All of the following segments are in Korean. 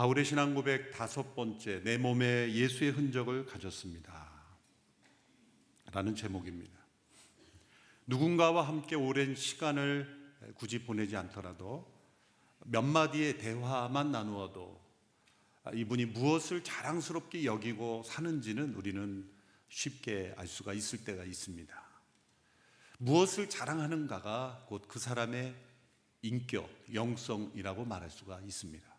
바울의 신앙 고백 5번째, 내 몸에 예수의 흔적을 가졌습니다 라는 제목입니다. 누군가와 함께 오랜 시간을 굳이 보내지 않더라도 몇 마디의 대화만 나누어도 이분이 무엇을 자랑스럽게 여기고 사는지는 우리는 쉽게 알 수가 있을 때가 있습니다. 무엇을 자랑하는가가 곧 그 사람의 인격, 영성이라고 말할 수가 있습니다.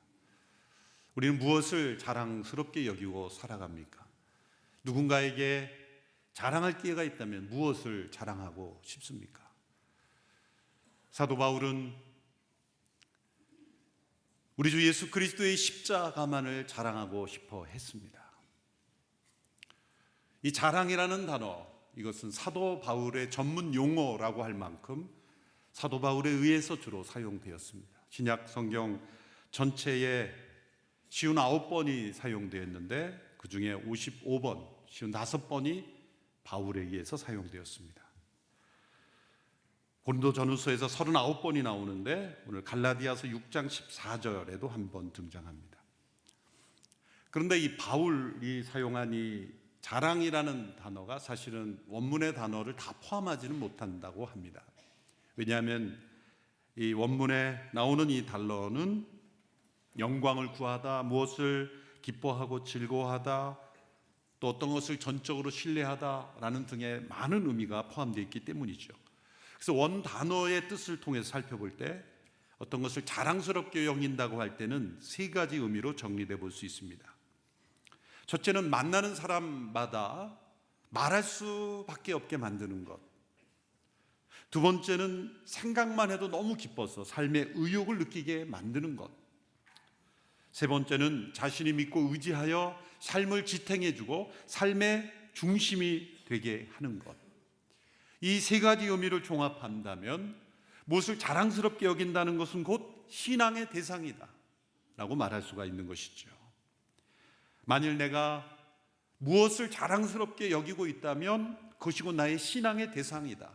우리는 무엇을 자랑스럽게 여기고 살아갑니까? 누군가에게 자랑할 기회가 있다면 무엇을 자랑하고 싶습니까? 사도 바울은 우리 주 예수 그리스도의 십자가만을 자랑하고 싶어 했습니다. 이 자랑이라는 단어, 이것은 사도 바울의 전문 용어라고 할 만큼 사도 바울에 의해서 주로 사용되었습니다. 신약 성경 전체에 59번이 사용되었는데 그 중에 55번, 55번이 바울에 의해서 사용되었습니다. 고린도전후서에서 39번이 나오는데 오늘 갈라디아서 6장 14절에도 한 번 등장합니다. 그런데 이 바울이 사용한 이 자랑이라는 단어가 사실은 원문의 단어를 다 포함하지는 못한다고 합니다. 왜냐하면 이 원문에 나오는 이 단어는 영광을 구하다, 무엇을 기뻐하고 즐거워하다, 또 어떤 것을 전적으로 신뢰하다라는 등의 많은 의미가 포함되어 있기 때문이죠. 그래서 원 단어의 뜻을 통해서 살펴볼 때 어떤 것을 자랑스럽게 여긴다고 할 때는 3가지 의미로 정리돼 볼 수 있습니다. 첫째는 만나는 사람마다 말할 수밖에 없게 만드는 것. 두 번째는 생각만 해도 너무 기뻐서 삶의 의욕을 느끼게 만드는 것. 세 번째는 자신이 믿고 의지하여 삶을 지탱해주고 삶의 중심이 되게 하는 것. 이 3가지 의미를 종합한다면 무엇을 자랑스럽게 여긴다는 것은 곧 신앙의 대상이다 라고 말할 수가 있는 것이죠. 만일 내가 무엇을 자랑스럽게 여기고 있다면 그것이 곧 나의 신앙의 대상이다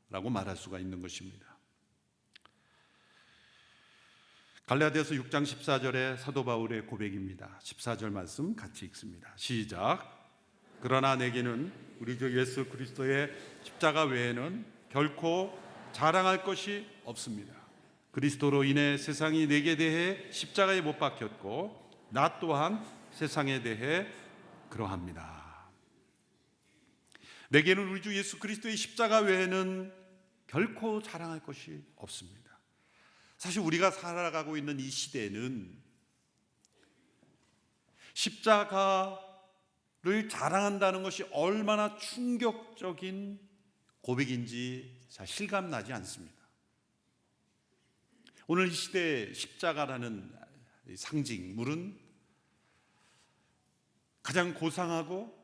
라고 말할 수가 있는 것입니다. 갈라디아서 6장 14절의 사도 바울의 고백입니다. 14절 말씀 같이 읽습니다. 시작. 그러나 내게는 우리 주 예수 그리스도의 십자가 외에는 결코 자랑할 것이 없습니다. 그리스도로 인해 세상이 내게 대해 십자가에 못 박혔고 나 또한 세상에 대해 그러합니다. 내게는 우리 주 예수 그리스도의 십자가 외에는 결코 자랑할 것이 없습니다. 사실 우리가 살아가고 있는 이 시대는 십자가를 자랑한다는 것이 얼마나 충격적인 고백인지 잘 실감나지 않습니다. 오늘 이 시대의 십자가라는 상징물은 가장 고상하고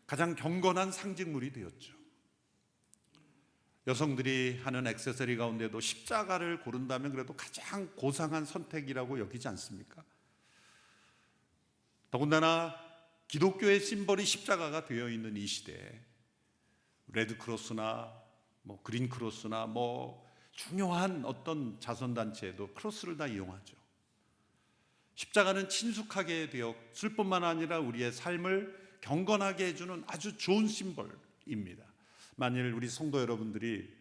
가장 경건한 상징물이 되었죠. 여성들이 하는 액세서리 가운데도 십자가를 고른다면 그래도 가장 고상한 선택이라고 여기지 않습니까? 더군다나 기독교의 심벌이 십자가가 되어 있는 이 시대에 레드크로스나 그린크로스나 중요한 어떤 자선단체에도 크로스를 다 이용하죠. 십자가는 친숙하게 되었을 뿐만 아니라 우리의 삶을 경건하게 해주는 아주 좋은 심벌입니다. 만일 우리 성도 여러분들이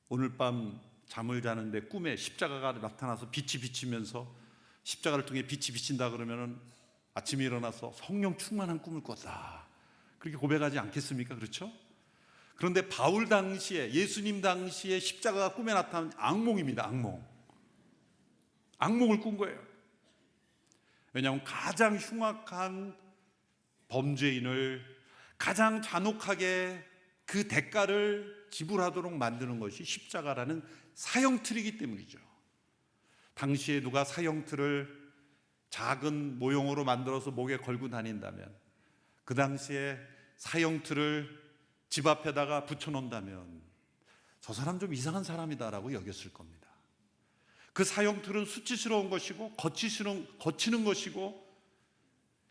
오늘 밤 잠을 자는데 꿈에 십자가가 나타나서 빛이 비치면서 십자가를 통해 빛이 비친다 그러면 아침에 일어나서 성령 충만한 꿈을 꿨다 그렇게 고백하지 않겠습니까? 그렇죠? 그런데 바울 당시에, 예수님 당시에 십자가가 꿈에 나타난 악몽입니다. 악몽을 꾼 거예요. 왜냐하면 가장 흉악한 범죄인을 가장 잔혹하게 그 대가를 지불하도록 만드는 것이 십자가라는 사형틀이기 때문이죠. 당시에 누가 사형틀을 작은 모형으로 만들어서 목에 걸고 다닌다면, 그 당시에 사형틀을 집 앞에다가 붙여놓는다면 저 사람 좀 이상한 사람이다라고 여겼을 겁니다. 그 사형틀은 수치스러운 것이고 거치는 것이고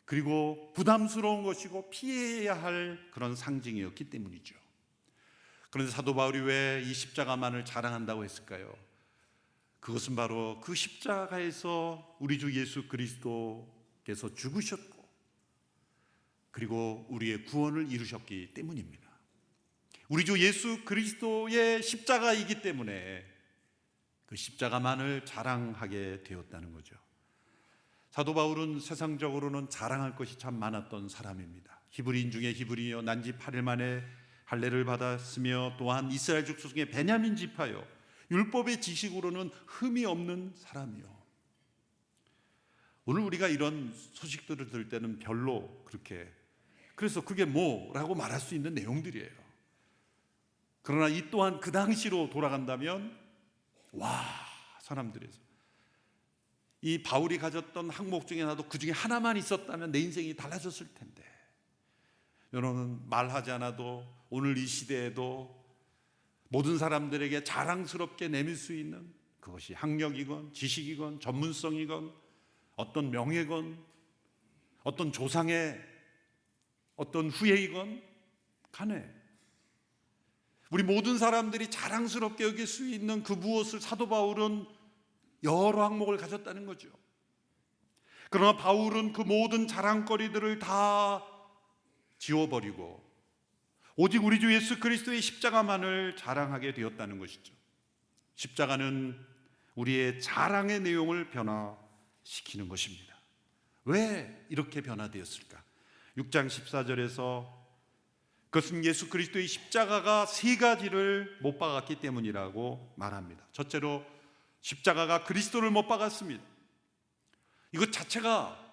그리고 부담스러운 것이고 피해야 할 그런 상징이었기 때문이죠. 그런데 사도 바울이 왜 이 십자가만을 자랑한다고 했을까요? 그것은 바로 그 십자가에서 우리 주 예수 그리스도께서 죽으셨고 그리고 우리의 구원을 이루셨기 때문입니다. 우리 주 예수 그리스도의 십자가이기 때문에 그 십자가만을 자랑하게 되었다는 거죠. 사도 바울은 세상적으로는 자랑할 것이 참 많았던 사람입니다. 히브리인 중에 히브리여 난지 8일 만에 할례를 받았으며 또한 이스라엘 족속 중에 베냐민 지파요 율법의 지식으로는 흠이 없는 사람이요. 오늘 우리가 이런 소식들을 들을 때는 별로 그렇게 그래서 그게 뭐라고 말할 수 있는 내용들이에요. 그러나 이 또한 그 당시로 돌아간다면 와 사람들에서 이 바울이 가졌던 항목 중에 나도 그 중에 하나만 있었다면 내 인생이 달라졌을 텐데 여러분은 말하지 않아도 오늘 이 시대에도 모든 사람들에게 자랑스럽게 내밀 수 있는 그것이 학력이건 지식이건 전문성이건 어떤 명예건 어떤 조상의 어떤 후예이건 간에 우리 모든 사람들이 자랑스럽게 여길 수 있는 그 무엇을 사도 바울은 여러 항목을 가졌다는 거죠. 그러나 바울은 그 모든 자랑거리들을 다 지워버리고 오직 우리 주 예수 그리스도의 십자가만을 자랑하게 되었다는 것이죠. 십자가는 우리의 자랑의 내용을 변화시키는 것입니다. 왜 이렇게 변화되었을까? 6장 14절에서 그것은 예수 그리스도의 십자가가 세 가지를 못 박았기 때문이라고 말합니다. 첫째로 십자가가 그리스도를 못 박았습니다. 이것 자체가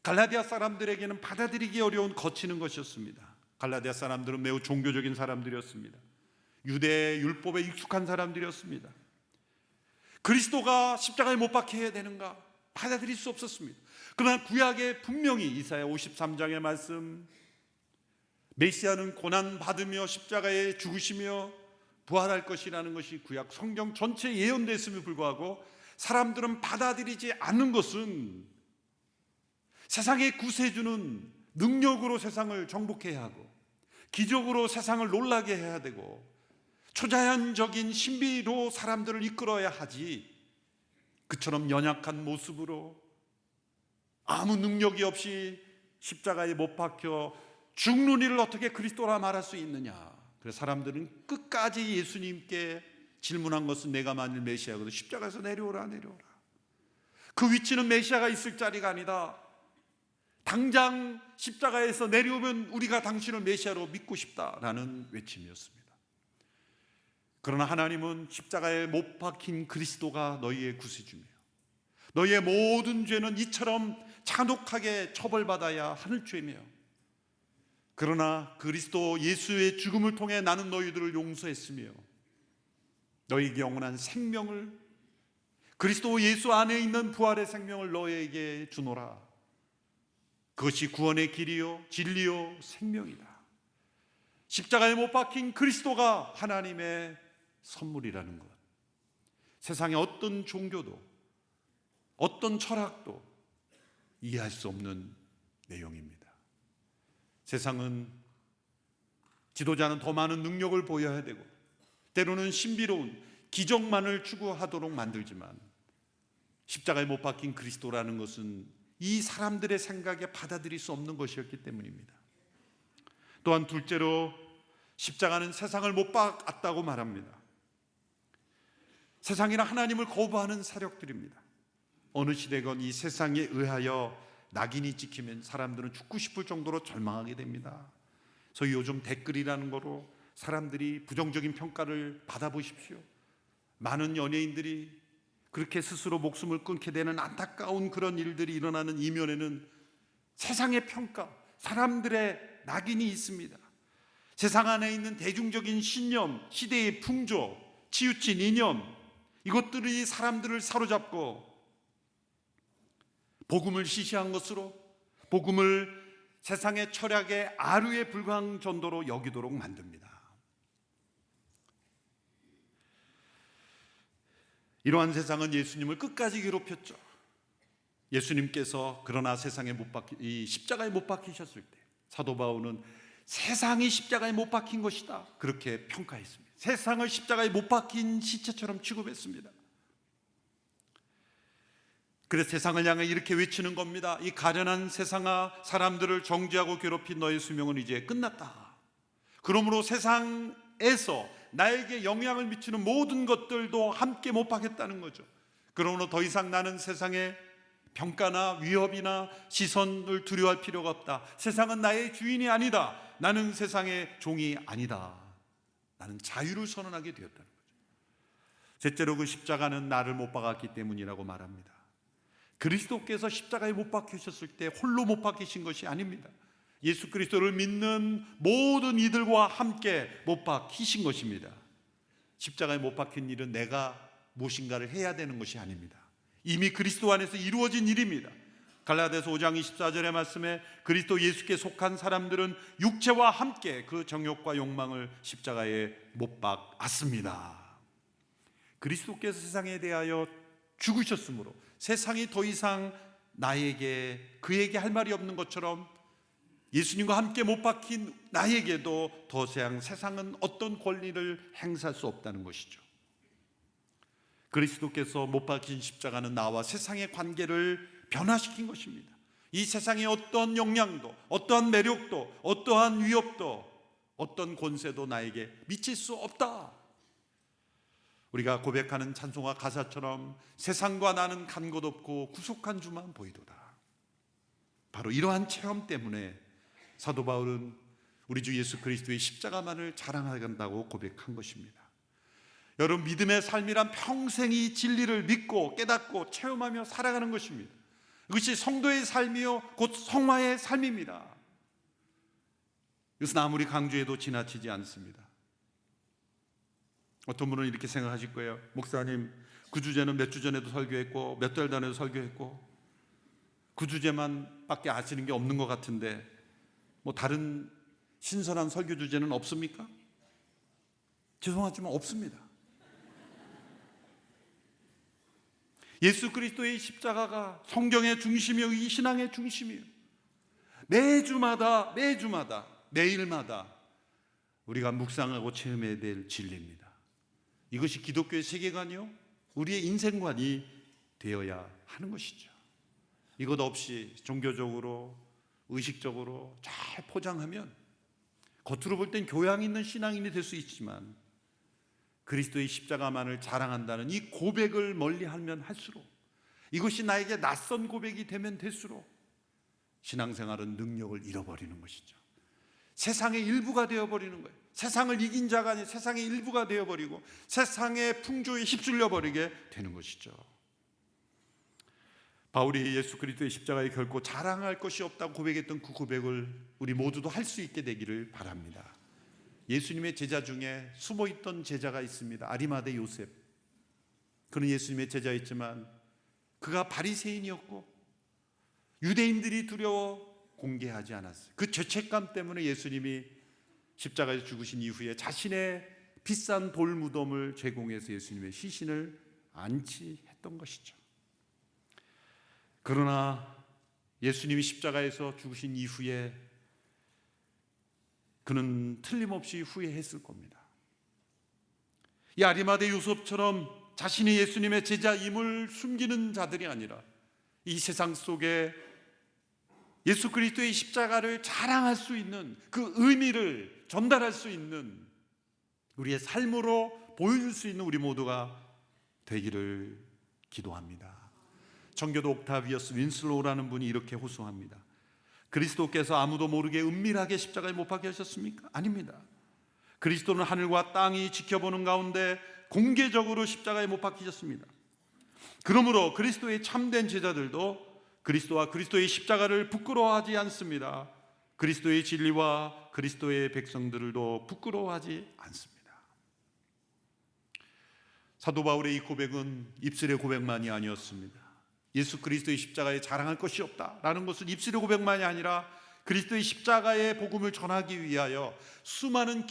갈라디아 사람들에게는 받아들이기 어려운 거치는 것이었습니다. 갈라디아 사람들은 매우 종교적인 사람들이었습니다. 유대 율법에 익숙한 사람들이었습니다. 그리스도가 십자가에 못 박혀야 되는가 받아들일 수 없었습니다. 그러나 구약에 분명히 이사야 53장의 말씀 메시아는 고난받으며 십자가에 죽으시며 부활할 것이라는 것이 구약 성경 전체에 예언됐음에 불구하고 사람들은 받아들이지 않는 것은 세상의 구세주는 능력으로 세상을 정복해야 하고 기적으로 세상을 놀라게 해야 되고 초자연적인 신비로 사람들을 이끌어야 하지 그처럼 연약한 모습으로 아무 능력이 없이 십자가에 못 박혀 죽는 이를 어떻게 그리스도라 말할 수 있느냐. 그래서 사람들은 끝까지 예수님께 질문한 것은 내가 만일 메시아거든 십자가에서 내려오라 내려오라. 그 위치는 메시아가 있을 자리가 아니다. 당장 십자가에서 내려오면 우리가 당신을 메시아로 믿고 싶다라는 외침이었습니다. 그러나 하나님은 십자가에 못 박힌 그리스도가 너희의 구세주며 너희의 모든 죄는 이처럼 잔혹하게 처벌받아야 하는 죄며 그러나 그리스도 예수의 죽음을 통해 나는 너희들을 용서했으며 너희에게 영원한 생명을 그리스도 예수 안에 있는 부활의 생명을 너희에게 주노라. 그것이 구원의 길이요 진리요 생명이다. 십자가에 못 박힌 그리스도가 하나님의 선물이라는 것. 세상의 어떤 종교도 어떤 철학도 이해할 수 없는 내용입니다. 세상은 지도자는 더 많은 능력을 보여야 되고 때로는 신비로운 기적만을 추구하도록 만들지만 십자가에 못 박힌 그리스도라는 것은 이 사람들의 생각에 받아들일 수 없는 것이었기 때문입니다. 또한 둘째로 십자가는 세상을 못 박았다고 말합니다. 세상이나 하나님을 거부하는 세력들입니다. 어느 시대건 이 세상에 의하여 낙인이 찍히면 사람들은 죽고 싶을 정도로 절망하게 됩니다. 소위 요즘 댓글이라는 거로 사람들이 부정적인 평가를 받아보십시오. 많은 연예인들이 그렇게 스스로 목숨을 끊게 되는 안타까운 그런 일들이 일어나는 이면에는 세상의 평가, 사람들의 낙인이 있습니다. 세상 안에 있는 대중적인 신념, 시대의 풍조, 치우친 이념, 이것들이 사람들을 사로잡고 복음을 시시한 것으로 복음을 세상의 철학의 아류에 불과한 정도로 여기도록 만듭니다. 이러한 세상은 예수님을 끝까지 괴롭혔죠. 예수님께서 그러나 세상에 이 십자가에 못 박히셨을 때 사도 바울은 세상이 십자가에 못 박힌 것이다 그렇게 평가했습니다. 세상을 십자가에 못 박힌 시체처럼 취급했습니다. 그래서 세상을 향해 이렇게 외치는 겁니다. 이 가련한 세상아, 사람들을 정죄하고 괴롭힌 너의 수명은 이제 끝났다. 그러므로 세상에서 나에게 영향을 미치는 모든 것들도 함께 못 박겠다는 거죠. 그러므로 더 이상 나는 세상의 평가나 위협이나 시선을 두려워할 필요가 없다. 세상은 나의 주인이 아니다. 나는 세상의 종이 아니다. 나는 자유를 선언하게 되었다는 거죠. 셋째로 그 십자가는 나를 못 박았기 때문이라고 말합니다. 그리스도께서 십자가에 못 박히셨을 때 홀로 못 박히신 것이 아닙니다. 예수 그리스도를 믿는 모든 이들과 함께 못 박히신 것입니다. 십자가에 못 박힌 일은 내가 무엇인가를 해야 되는 것이 아닙니다. 이미 그리스도 안에서 이루어진 일입니다. 갈라디아서 5장 24절의 말씀에 그리스도 예수께 속한 사람들은 육체와 함께 그 정욕과 욕망을 십자가에 못 박았습니다. 그리스도께서 세상에 대하여 죽으셨으므로 세상이 더 이상 그에게 할 말이 없는 것처럼 예수님과 함께 못 박힌 나에게도 더 이상 세상은 어떤 권리를 행사할 수 없다는 것이죠. 그리스도께서 못 박힌 십자가는 나와 세상의 관계를 변화시킨 것입니다. 이 세상의 어떤 영향도, 어떠한 매력도, 어떠한 위협도, 어떤 권세도 나에게 미칠 수 없다. 우리가 고백하는 찬송가 가사처럼 세상과 나는 간 곳 없고 구속한 주만 보이도다. 바로 이러한 체험 때문에 사도 바울은 우리 주 예수 그리스도의 십자가만을 자랑한다고 고백한 것입니다. 여러분, 믿음의 삶이란 평생 이 진리를 믿고 깨닫고 체험하며 살아가는 것입니다. 이것이 성도의 삶이요 곧 성화의 삶입니다. 이것은 아무리 강조해도 지나치지 않습니다. 어떤 분은 이렇게 생각하실 거예요. 목사님, 그 주제는 몇 주 전에도 설교했고 몇 달 전에도 설교했고 그 주제만 밖에 아시는 게 없는 것 같은데 뭐 다른 신선한 설교 주제는 없습니까? 죄송하지만 없습니다. 예수 그리스도의 십자가가 성경의 중심이요, 이 신앙의 중심이에요. 매주마다 매일마다 우리가 묵상하고 체험해야 될 진리입니다. 이것이 기독교의 세계관이요, 우리의 인생관이 되어야 하는 것이죠. 이것 없이 종교적으로 의식적으로 잘 포장하면 겉으로 볼 땐 교양 있는 신앙인이 될 수 있지만 그리스도의 십자가만을 자랑한다는 이 고백을 멀리하면 할수록, 이것이 나에게 낯선 고백이 되면 될수록 신앙생활은 능력을 잃어버리는 것이죠. 세상의 일부가 되어버리는 거예요. 세상을 이긴 자가 아닌 세상의 일부가 되어버리고 세상의 풍조에 휩쓸려 버리게 되는 것이죠. 바울이 예수 그리스도의 십자가에 결코 자랑할 것이 없다고 고백했던 그 고백을 우리 모두도 할 수 있게 되기를 바랍니다. 예수님의 제자 중에 숨어있던 제자가 있습니다. 아리마대 요셉. 그는 예수님의 제자였지만 그가 바리새인이었고 유대인들이 두려워 공개하지 않았어요. 그 죄책감 때문에 예수님이 십자가에서 죽으신 이후에 자신의 비싼 돌 무덤을 제공해서 예수님의 시신을 안치했던 것이죠. 그러나 예수님이 십자가에서 죽으신 이후에 그는 틀림없이 후회했을 겁니다. 이 아리마대 요셉처럼 자신이 예수님의 제자임을 숨기는 자들이 아니라 이 세상 속에 예수 그리스도의 십자가를 자랑할 수 있는 그 의미를 전달할 수 있는 우리의 삶으로 보여줄 수 있는 우리 모두가 되기를 기도합니다. 청교도 옥타비어스 윈슬로우라는 분이 이렇게 호소합니다. 그리스도께서 아무도 모르게 은밀하게 십자가에 못 박혀 하셨습니까? 아닙니다. 그리스도는 하늘과 땅이 지켜보는 가운데 공개적으로 십자가에 못 박히셨습니다. 그러므로 그리스도의 참된 제자들도 그리스도와 그리스도의 십자가를 부끄러워하지 않습니다. 그리스도의 진리와 그리스도의 백성들도 부끄러워하지 않습니다. 사도 바울의 이 고백은 입술의 고백만이 아니었습니다. 예수 그리스도의 십자가에 자랑할 것이 없다라는 것은 입술의 고백만이 아니라 그리스도의 십자가의 복음을 전하기 위하여 수많은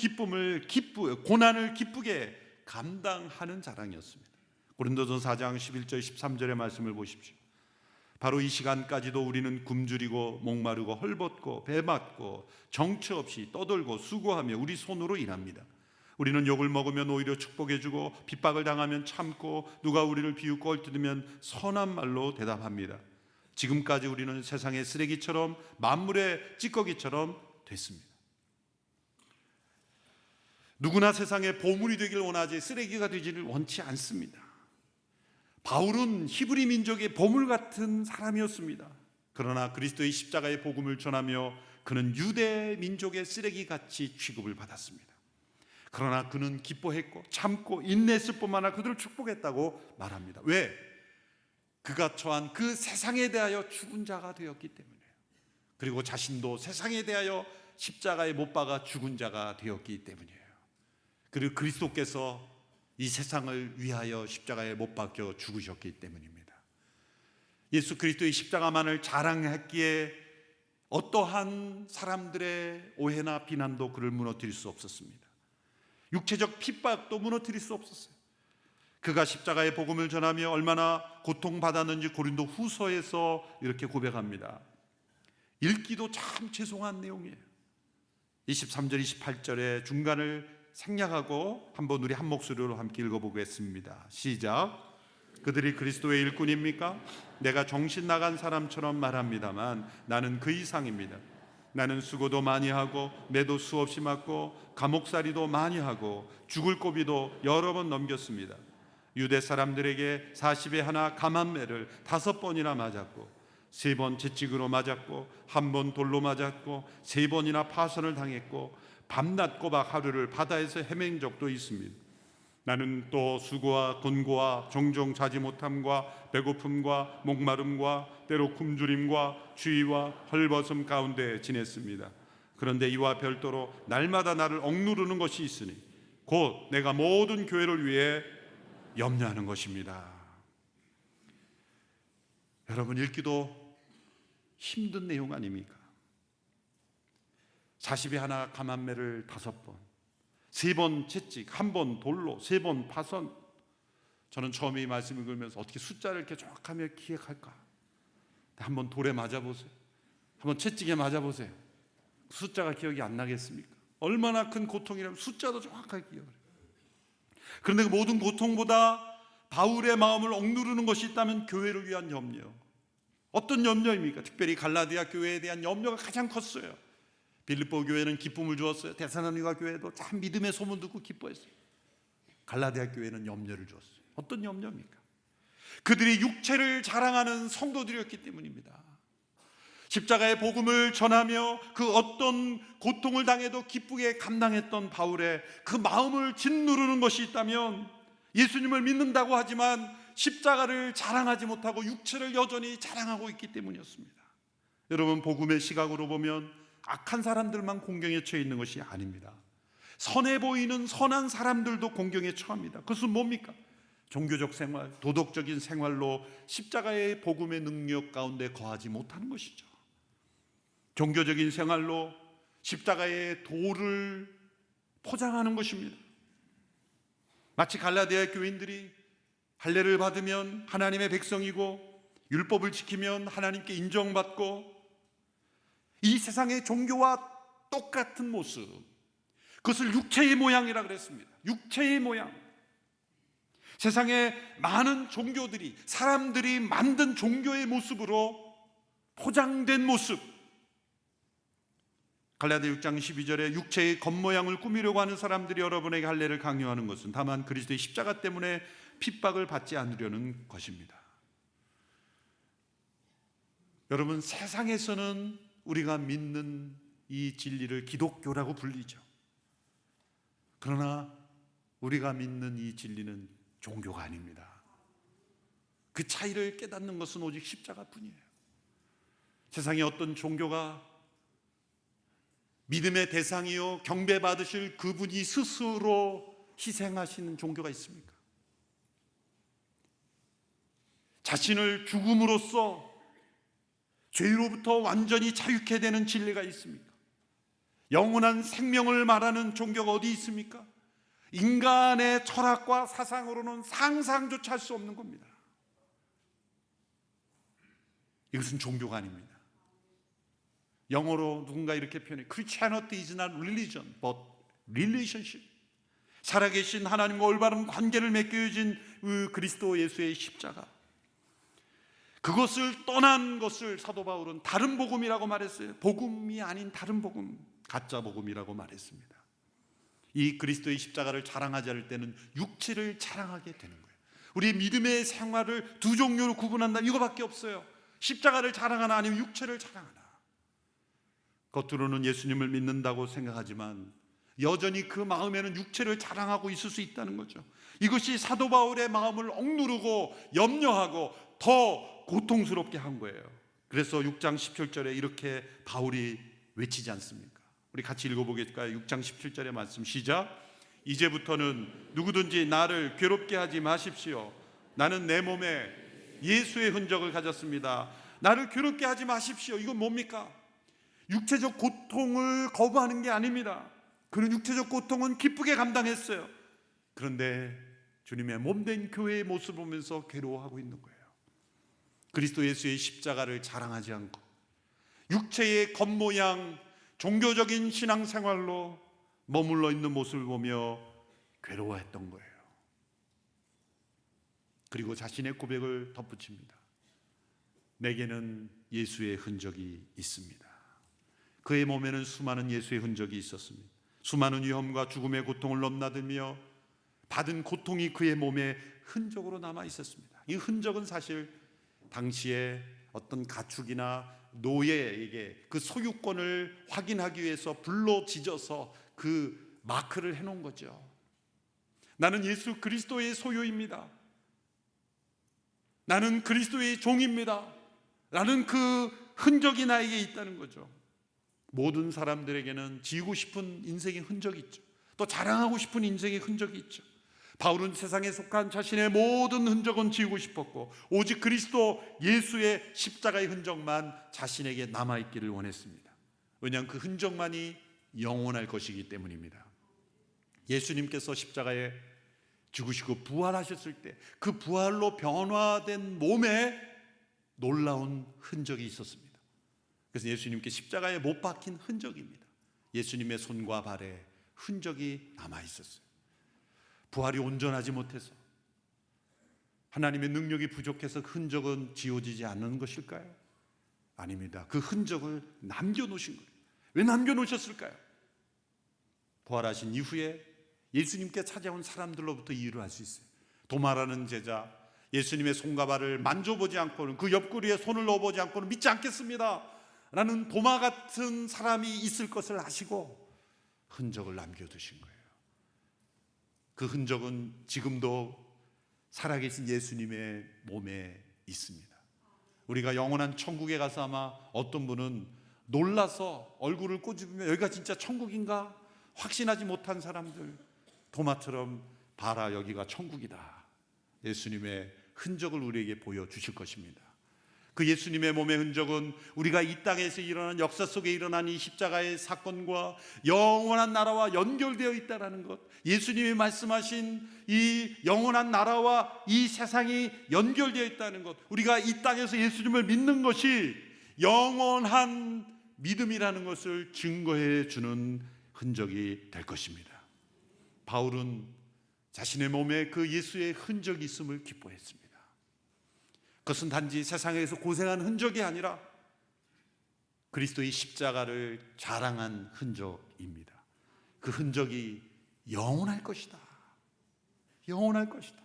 고난을 기쁘게 감당하는 자랑이었습니다. 고린도전서 4장 11절 13절의 말씀을 보십시오. 바로 이 시간까지도 우리는 굶주리고 목마르고 헐벗고 배 맞고 정처 없이 떠돌고 수고하며 우리 손으로 일합니다. 우리는 욕을 먹으면 오히려 축복해주고 핍박을 당하면 참고 누가 우리를 비웃고 헐뜯으면 선한 말로 대답합니다. 지금까지 우리는 세상의 쓰레기처럼 만물의 찌꺼기처럼 됐습니다. 누구나 세상의 보물이 되길 원하지 쓰레기가 되지를 원치 않습니다. 바울은 히브리 민족의 보물 같은 사람이었습니다. 그러나 그리스도의 십자가의 복음을 전하며 그는 유대 민족의 쓰레기같이 취급을 받았습니다. 그러나 그는 기뻐했고 참고 인내했을 뿐만 아니라 그들을 축복했다고 말합니다. 왜? 그가 처한 그 세상에 대하여 죽은 자가 되었기 때문이에요. 그리고 자신도 세상에 대하여 십자가에 못 박아 죽은 자가 되었기 때문이에요. 그리고 그리스도께서 이 세상을 위하여 십자가에 못 박혀 죽으셨기 때문입니다. 예수 그리스도의 십자가만을 자랑했기에 어떠한 사람들의 오해나 비난도 그를 무너뜨릴 수 없었습니다. 육체적 핍박도 무너뜨릴 수 없었어요. 그가 십자가의 복음을 전하며 얼마나 고통받았는지 고린도 후서에서 이렇게 고백합니다. 읽기도 참 죄송한 내용이에요. 23절 28절의 중간을 생략하고 한번 우리 한 목소리로 함께 읽어보겠습니다. 시작. 그들이 그리스도의 일꾼입니까? 내가 정신 나간 사람처럼 말합니다만 나는 그 이상입니다. 나는 수고도 많이 하고 매도 수없이 맞고 감옥살이도 많이 하고 죽을 고비도 여러 번 넘겼습니다. 유대 사람들에게 40에 하나 감한매를 5번이나 맞았고 3번 채찍으로 맞았고 1번 돌로 맞았고 3번이나 파선을 당했고 밤낮 꼬박 하루를 바다에서 헤맨 적도 있습니다. 나는 또 수고와 곤고와 종종 자지 못함과 배고픔과 목마름과 때로 굶주림과 추위와 헐벗음 가운데 지냈습니다. 그런데 이와 별도로 날마다 나를 억누르는 것이 있으니 곧 내가 모든 교회를 위해 염려하는 것입니다. 여러분, 읽기도 힘든 내용 아닙니까? 40에 하나 감한매를 5번, 3번 채찍, 1번 돌로, 3번 파선. 저는 처음에 이 말씀을 읽으면서 어떻게 숫자를 이렇게 정확하게 기억할까? 한번 돌에 맞아보세요. 한번 채찍에 맞아보세요. 숫자가 기억이 안 나겠습니까? 얼마나 큰 고통이라면 숫자도 정확하게 기억을 해요. 그런데 그 모든 고통보다 바울의 마음을 억누르는 것이 있다면 교회를 위한 염려. 어떤 염려입니까? 특별히 갈라디아 교회에 대한 염려가 가장 컸어요. 빌립보 교회는 기쁨을 주었어요. 데살로니가 교회도 참 믿음의 소문 듣고 기뻐했어요. 갈라디아 교회는 염려를 주었어요. 어떤 염려입니까? 그들이 육체를 자랑하는 성도들이었기 때문입니다. 십자가의 복음을 전하며 그 어떤 고통을 당해도 기쁘게 감당했던 바울의 그 마음을 짓누르는 것이 있다면 예수님을 믿는다고 하지만 십자가를 자랑하지 못하고 육체를 여전히 자랑하고 있기 때문이었습니다. 여러분, 복음의 시각으로 보면 악한 사람들만 공경에 처해 있는 것이 아닙니다. 선해 보이는 선한 사람들도 공경에 처합니다. 그것은 뭡니까? 종교적 생활, 도덕적인 생활로 십자가의 복음의 능력 가운데 거하지 못하는 것이죠. 종교적인 생활로 십자가의 도를 포장하는 것입니다. 마치 갈라디아 교인들이 할례를 받으면 하나님의 백성이고 율법을 지키면 하나님께 인정받고 이 세상의 종교와 똑같은 모습, 그것을 육체의 모양이라 그랬습니다. 육체의 모양. 세상에 많은 종교들이 사람들이 만든 종교의 모습으로 포장된 모습. 갈라디아 6장 12절에 육체의 겉모양을 꾸미려고 하는 사람들이 여러분에게 할례를 강요하는 것은 다만 그리스도의 십자가 때문에 핍박을 받지 않으려는 것입니다. 여러분, 세상에서는 우리가 믿는 이 진리를 기독교라고 불리죠. 그러나 우리가 믿는 이 진리는 종교가 아닙니다. 그 차이를 깨닫는 것은 오직 십자가뿐이에요. 세상의 어떤 종교가 믿음의 대상이요 경배받으실 그분이 스스로 희생하시는 종교가 있습니까? 자신을 죽음으로써 죄로부터 완전히 자유케 되는 진리가 있습니까? 영원한 생명을 말하는 종교가 어디 있습니까? 인간의 철학과 사상으로는 상상조차 할 수 없는 겁니다. 이것은 종교가 아닙니다. 영어로 누군가 이렇게 표현해 Christianity is not religion but relationship. 살아계신 하나님과 올바른 관계를 맺겨진 그 그리스도 예수의 십자가, 그것을 떠난 것을 사도 바울은 다른 복음이라고 말했어요. 복음이 아닌 다른 복음, 가짜 복음이라고 말했습니다. 이 그리스도의 십자가를 자랑하지 않을 때는 육체를 자랑하게 되는 거예요. 우리의 믿음의 생활을 두 종류로 구분한다, 이거밖에 없어요. 십자가를 자랑하나 아니면 육체를 자랑하나. 겉으로는 예수님을 믿는다고 생각하지만 여전히 그 마음에는 육체를 자랑하고 있을 수 있다는 거죠. 이것이 사도 바울의 마음을 억누르고 염려하고 더 고통스럽게 한 거예요. 그래서 6장 17절에 이렇게 바울이 외치지 않습니까? 우리 같이 읽어보겠까요? 6장 17절의 말씀 시작. 이제부터는 누구든지 나를 괴롭게 하지 마십시오. 나는 내 몸에 예수의 흔적을 가졌습니다. 나를 괴롭게 하지 마십시오. 이건 뭡니까? 육체적 고통을 거부하는 게 아닙니다. 그런 육체적 고통은 기쁘게 감당했어요. 그런데 주님의 몸된 교회의 모습을 보면서 괴로워하고 있는 거예요. 그리스도 예수의 십자가를 자랑하지 않고 육체의 겉모양, 종교적인 신앙생활로 머물러 있는 모습을 보며 괴로워했던 거예요. 그리고 자신의 고백을 덧붙입니다. 내게는 예수의 흔적이 있습니다. 그의 몸에는 수많은 예수의 흔적이 있었습니다. 수많은 위험과 죽음의 고통을 넘나들며 받은 고통이 그의 몸에 흔적으로 남아 있었습니다. 이 흔적은 사실 당시에 어떤 가축이나 노예에게 그 소유권을 확인하기 위해서 불로 지져서 그 마크를 해놓은 거죠. 나는 예수 그리스도의 소유입니다. 나는 그리스도의 종입니다. 라는 그 흔적이 나에게 있다는 거죠. 모든 사람들에게는 지우고 싶은 인생의 흔적이 있죠. 또 자랑하고 싶은 인생의 흔적이 있죠. 바울은 세상에 속한 자신의 모든 흔적은 지우고 싶었고 오직 그리스도 예수의 십자가의 흔적만 자신에게 남아있기를 원했습니다. 왜냐하면 그 흔적만이 영원할 것이기 때문입니다. 예수님께서 십자가에 죽으시고 부활하셨을 때 그 부활로 변화된 몸에 놀라운 흔적이 있었습니다. 그래서 예수님께 십자가에 못 박힌 흔적입니다. 예수님의 손과 발에 흔적이 남아있었어요. 부활이 온전하지 못해서, 하나님의 능력이 부족해서 그 흔적은 지워지지 않는 것일까요? 아닙니다. 그 흔적을 남겨놓으신 거예요. 왜 남겨놓으셨을까요? 부활하신 이후에 예수님께 찾아온 사람들로부터 이유를 알 수 있어요. 도마라는 제자, 예수님의 손과 발을 만져보지 않고는, 그 옆구리에 손을 넣어보지 않고는 믿지 않겠습니다 라는 도마 같은 사람이 있을 것을 아시고 흔적을 남겨두신 거예요. 그 흔적은 지금도 살아계신 예수님의 몸에 있습니다. 우리가 영원한 천국에 가서 아마 어떤 분은 놀라서 얼굴을 꼬집으며 여기가 진짜 천국인가 확신하지 못한 사람들, 도마처럼 봐라 여기가 천국이다, 예수님의 흔적을 우리에게 보여주실 것입니다. 그 예수님의 몸의 흔적은 우리가 이 땅에서 일어난 역사 속에 일어난 이 십자가의 사건과 영원한 나라와 연결되어 있다는 것, 예수님이 말씀하신 이 영원한 나라와 이 세상이 연결되어 있다는 것, 우리가 이 땅에서 예수님을 믿는 것이 영원한 믿음이라는 것을 증거해 주는 흔적이 될 것입니다. 바울은 자신의 몸에 그 예수의 흔적이 있음을 기뻐했습니다. 그것은 단지 세상에서 고생한 흔적이 아니라 그리스도의 십자가를 자랑한 흔적입니다. 그 흔적이 영원할 것이다. 영원할 것이다.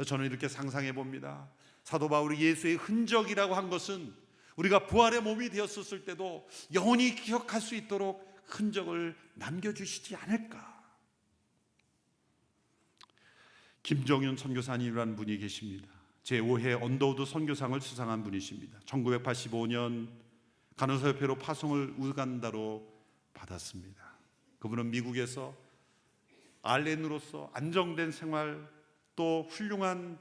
저는 이렇게 상상해 봅니다. 사도 바울이 예수의 흔적이라고 한 것은 우리가 부활의 몸이 되었을 때도 영원히 기억할 수 있도록 흔적을 남겨주시지 않을까. 김정윤 선교사님이라는 분이 계십니다. 제5회 언더우드 선교상을 수상한 분이십니다. 1985년 간호사협회로 파송을 우간다로 받았습니다. 그분은 미국에서 RN으로서 안정된 생활, 또 훌륭한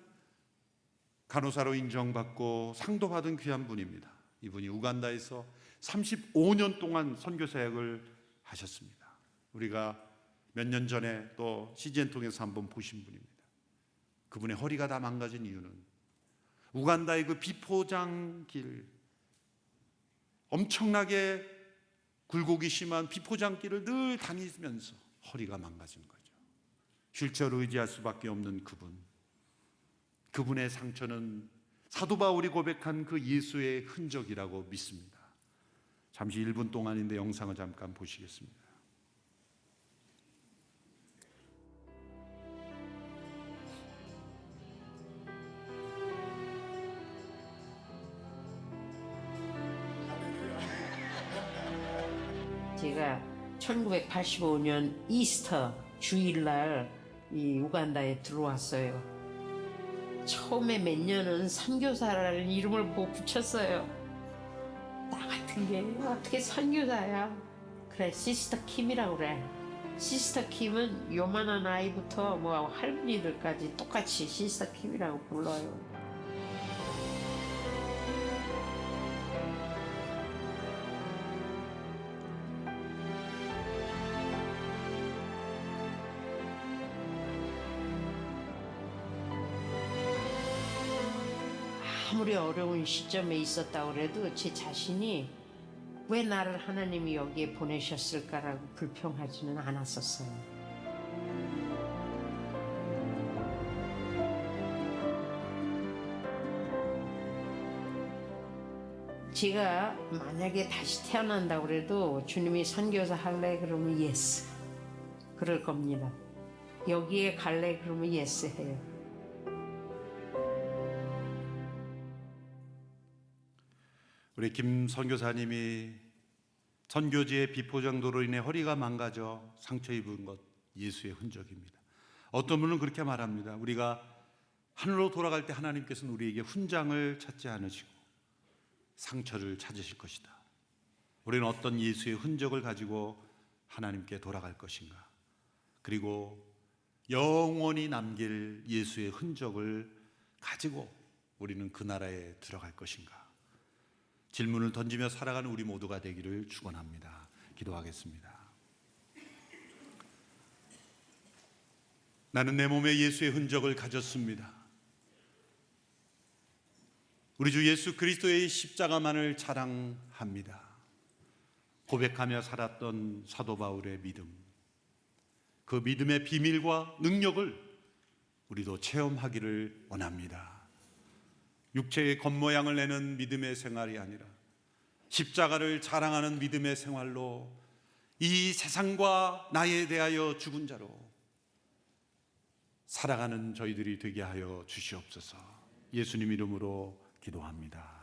간호사로 인정받고 상도 받은 귀한 분입니다. 이분이 우간다에서 35년 동안 선교 사역을 하셨습니다. 우리가 몇 년 전에 또 CGN 통해서 한번 보신 분입니다. 그분의 허리가 다 망가진 이유는 우간다의 그 비포장길, 엄청나게 굴곡이 심한 비포장길을 늘 다니면서 허리가 망가진 거죠. 휠체어를 의지할 수밖에 없는 그분의 상처는 사도 바울이 고백한 그 예수의 흔적이라고 믿습니다. 잠시 1분 동안인데 영상을 잠깐 보시겠습니다. 제가 1985년 이스터 주일날 이 우간다에 들어왔어요. 처음에 몇 년은 선교사라는 이름을 못 붙였어요. 나 같은 게 어떻게 선교사야? 그래, 시스터 킴이라고 그래. 시스터 킴은 요만한 아이부터 뭐 할머니들까지 똑같이 시스터 킴이라고 불러요. 아무리 어려운 시점에 있었다고 해도 제 자신이 왜 나를 하나님이 여기에 보내셨을까라고 불평하지는 않았었어요. 제가 만약에 다시 태어난다고 해도 주님이 선교사 할래 그러면 예스 그럴 겁니다. 여기에 갈래 그러면 예스 해요. 우리 김 선교사님이 선교지의 비포장도로 인해 허리가 망가져 상처 입은 것 예수의 흔적입니다. 어떤 분은 그렇게 말합니다. 우리가 하늘로 돌아갈 때 하나님께서는 우리에게 훈장을 찾지 않으시고 상처를 찾으실 것이다. 우리는 어떤 예수의 흔적을 가지고 하나님께 돌아갈 것인가? 그리고 영원히 남길 예수의 흔적을 가지고 우리는 그 나라에 들어갈 것인가? 질문을 던지며 살아가는 우리 모두가 되기를 축원합니다. 기도하겠습니다. 나는 내 몸에 예수의 흔적을 가졌습니다. 우리 주 예수 그리스도의 십자가만을 자랑합니다. 고백하며 살았던 사도 바울의 믿음, 그 믿음의 비밀과 능력을 우리도 체험하기를 원합니다. 육체의 겉모양을 내는 믿음의 생활이 아니라 십자가를 자랑하는 믿음의 생활로 이 세상과 나에 대하여 죽은 자로 살아가는 저희들이 되게 하여 주시옵소서. 예수님 이름으로 기도합니다.